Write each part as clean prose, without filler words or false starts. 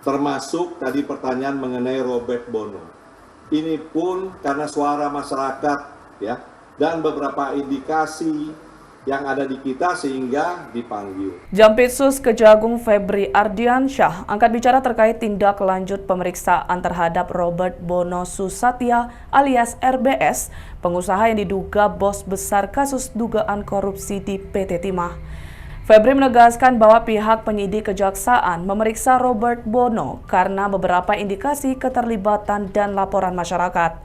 termasuk tadi pertanyaan mengenai Robert Bono. Ini pun karena suara masyarakat ya dan beberapa indikasi yang ada di kita sehingga dipanggil. Jampitsus Kejagung Febri Ardiansyah angkat bicara terkait tindak lanjut pemeriksaan terhadap Robert Bono Susatya alias RBS, pengusaha yang diduga bos besar kasus dugaan korupsi di PT Timah. Febri menegaskan bahwa pihak penyidik kejaksaan memeriksa Robert Bono karena beberapa indikasi keterlibatan dan laporan masyarakat.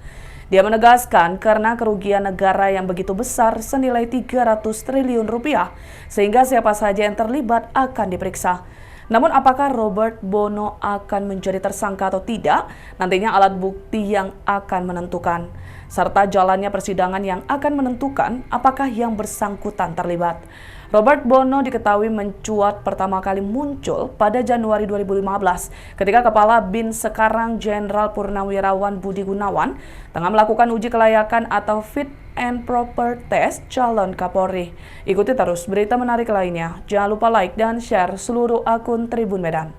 Dia menegaskan karena kerugian negara yang begitu besar senilai 300 triliun rupiah, sehingga siapa saja yang terlibat akan diperiksa. Namun apakah Robert Bono akan menjadi tersangka atau tidak, nantinya alat bukti yang akan menentukan, serta jalannya persidangan yang akan menentukan apakah yang bersangkutan terlibat. Robert Bono diketahui mencuat pertama kali muncul pada Januari 2015 ketika Kepala BIN sekarang Jenderal Purnawirawan Budi Gunawan tengah melakukan uji kelayakan atau fit and proper test calon Kapolri. Ikuti terus berita menarik lainnya. Jangan lupa like dan share seluruh akun Tribun Medan.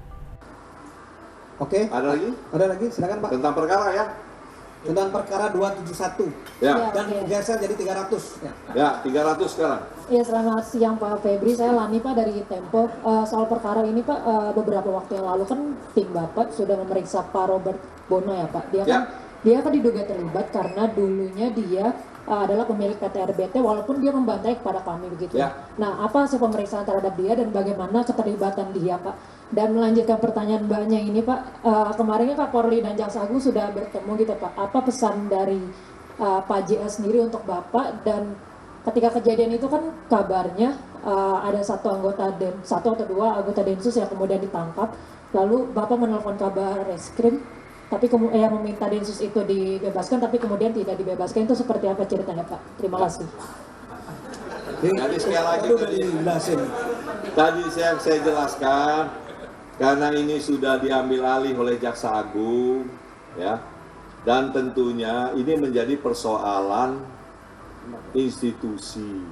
Oke. Ada lagi? Ada lagi, silakan Pak. Tentang perkara ya? Tentang perkara 271. Ya. Dan geser jadi 300. Ya, 300 sekarang. Ya, selamat siang Pak Febri. Saya Lani Pak dari Tempo. Soal perkara ini Pak, beberapa waktu yang lalu kan tim Bapak sudah memeriksa Pak Robert Bono ya Pak. Dia kan diduga terlibat karena dulunya dia adalah pemilik PT RBT walaupun dia membantai kepada kami begitu. Ya. Nah, apa hasil pemeriksaan terhadap dia dan bagaimana keterlibatan dia Pak? Dan melanjutkan pertanyaan Mbaknya ini Pak, kemarinnya Kapolri dan Jaksa Agung sudah bertemu gitu Pak. Apa pesan dari Pak JS sendiri untuk Bapak, dan ketika kejadian itu kan kabarnya ada satu atau dua anggota Densus yang kemudian ditangkap, lalu Bapak menelpon kabar reskrim, tapi yang meminta Densus itu dibebaskan, tapi kemudian tidak dibebaskan. Itu seperti apa ceritanya Pak? Terima kasih. Jadi sekali lagi tadi saya jelaskan, karena ini sudah diambil alih oleh Jaksa Agung, ya, dan tentunya ini menjadi persoalan institusi,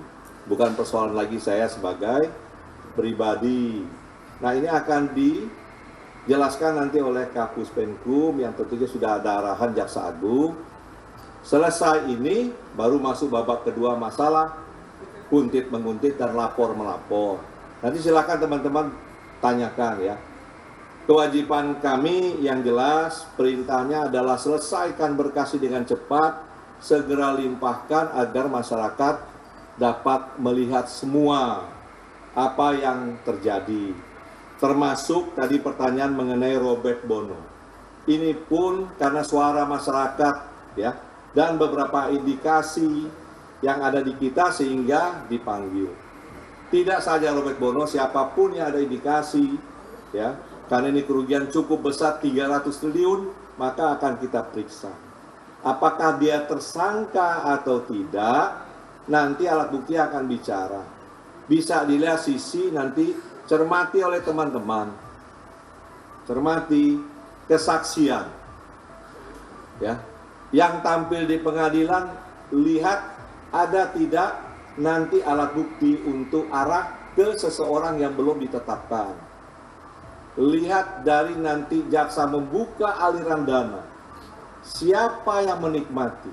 bukan persoalan lagi saya sebagai pribadi. Nah, ini akan dijelaskan nanti oleh Kapus Penkum yang tentunya sudah ada arahan Jaksa Agung. Selesai ini baru masuk babak kedua, masalah kuntit menguntit dan lapor melapor. Nanti silakan teman-teman tanyakan ya. Kewajiban kami yang jelas, perintahnya adalah selesaikan berkas dengan cepat, segera limpahkan agar masyarakat dapat melihat semua apa yang terjadi. Termasuk tadi pertanyaan mengenai Robert Bono. Ini pun karena suara masyarakat ya dan beberapa indikasi yang ada di kita sehingga dipanggil. Tidak saja Robert Bono, siapapun yang ada indikasi ya, karena ini kerugian cukup besar 300 triliun, maka akan kita periksa. Apakah dia tersangka atau tidak, nanti alat bukti akan bicara. Bisa dilihat sisi nanti, cermati oleh teman-teman. Cermati kesaksian. Ya, yang tampil di pengadilan, lihat ada tidak nanti alat bukti untuk arah ke seseorang yang belum ditetapkan. Lihat dari nanti jaksa membuka aliran dana, siapa yang menikmati.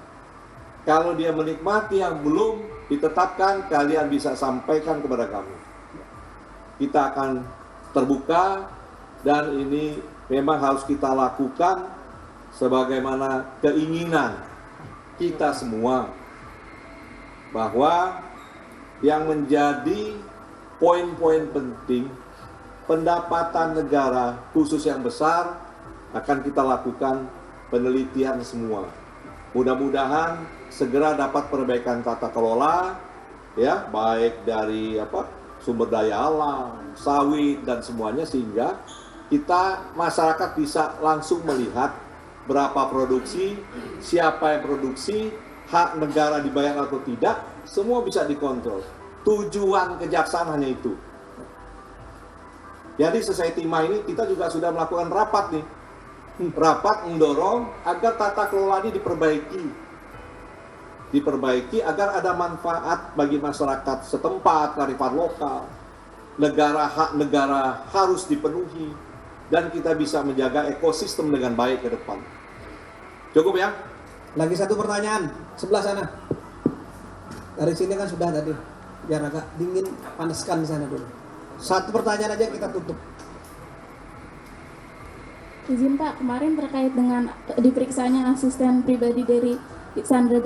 Kalau dia menikmati yang belum ditetapkan, kalian bisa sampaikan kepada kami. Kita akan terbuka, dan ini memang harus kita lakukan sebagaimana keinginan kita semua, bahwa yang menjadi poin-poin penting pendapatan negara khusus yang besar akan kita lakukan penelitian semua. Mudah-mudahan segera dapat perbaikan tata kelola ya, baik dari sumber daya alam, sawit dan semuanya, sehingga kita masyarakat bisa langsung melihat berapa produksi, siapa yang produksi, hak negara dibayar atau tidak, semua bisa dikontrol. Tujuan kejaksaan hanya itu. Jadi selesai Timah ini kita juga sudah melakukan rapat nih. Rapat mendorong agar tata kelola ini diperbaiki agar ada manfaat bagi masyarakat setempat, kearifan lokal. Hak negara harus dipenuhi. dan kita bisa menjaga ekosistem dengan baik ke depan. Cukup ya? Lagi satu pertanyaan, sebelah sana. Dari sini kan sudah tadi. Biar agak dingin, panaskan di sana dulu. Satu pertanyaan aja kita tutup. Izin Pak, kemarin terkait dengan diperiksanya asisten pribadi dari Sandra,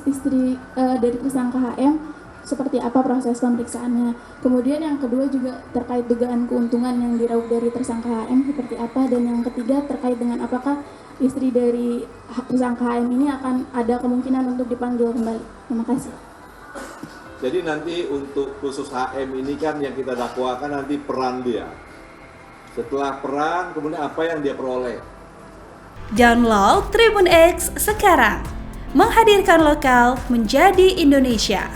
istri dari tersangka HM, seperti apa proses pemeriksaannya. Kemudian yang kedua juga terkait dugaan keuntungan yang diraup dari tersangka HM seperti apa, dan yang ketiga terkait dengan apakah istri dari tersangka HM ini akan ada kemungkinan untuk dipanggil kembali. Terima kasih. Jadi nanti untuk khusus HM ini kan yang kita dakwakan nanti peran dia. Setelah peran, kemudian apa yang dia peroleh. Download Tribun X sekarang, menghadirkan lokal menjadi Indonesia.